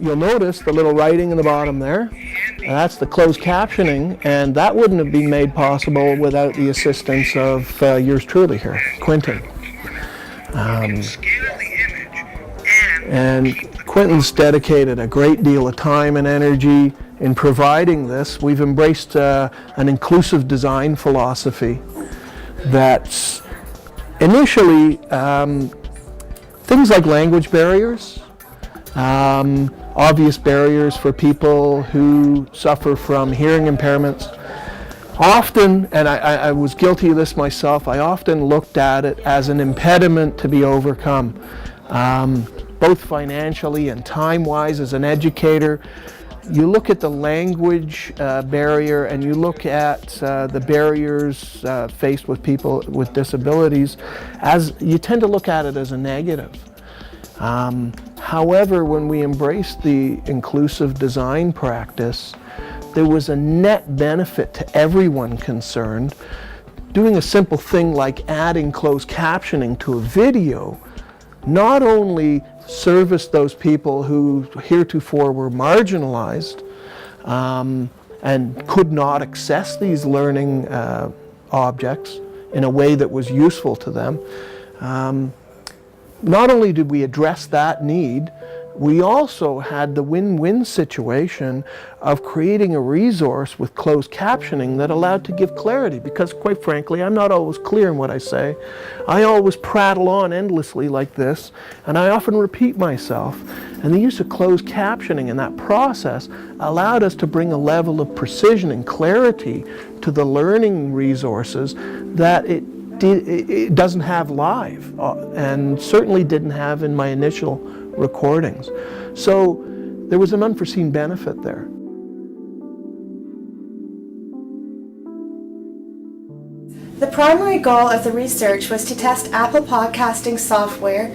You'll notice the little writing in the bottom there. That's the closed captioning, and that wouldn't have been made possible without the assistance of yours truly here, Quentin. And Quentin's dedicated a great deal of time and energy in providing this. We've embraced an inclusive design philosophy that's initially things like language barriers, obvious barriers for people who suffer from hearing impairments. Often, and I was guilty of this myself, I often looked at it as an impediment to be overcome, both financially and time-wise. As an educator, you look at the language barrier and you look at the barriers faced with people with disabilities, as you tend to look at it as a negative. However, when we embraced the inclusive design practice, there was a net benefit to everyone concerned. Doing a simple thing like adding closed captioning to a video not only serviced those people who heretofore were marginalized and could not access these learning objects in a way that was useful to them. Not only did we address that need, we also had the win-win situation of creating a resource with closed captioning that allowed to give clarity, because quite frankly, I'm not always clear in what I say. I always prattle on endlessly like this, and I often repeat myself. And the use of closed captioning in that process allowed us to bring a level of precision and clarity to the learning resources that it doesn't have live, and certainly didn't have in my initial recordings. So there was an unforeseen benefit there. The primary goal of the research was to test Apple podcasting software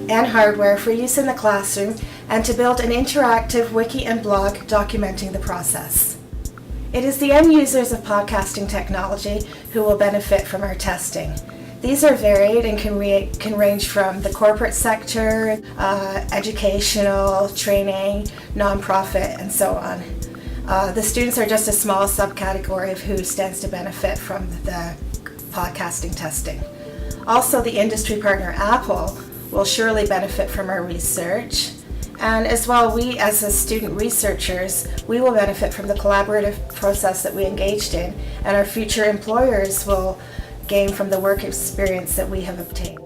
and hardware for use in the classroom, and to build an interactive wiki and blog documenting the process. It is the end users of podcasting technology who will benefit from our testing. These are varied and can range from the corporate sector, educational, training, nonprofit, and so on. The students are just a small subcategory of who stands to benefit from the podcasting testing. Also, the industry partner Apple will surely benefit from our research. And as well, we as the student researchers, we will benefit from the collaborative process that we engaged in, and our future employers will gain from the work experience that we have obtained.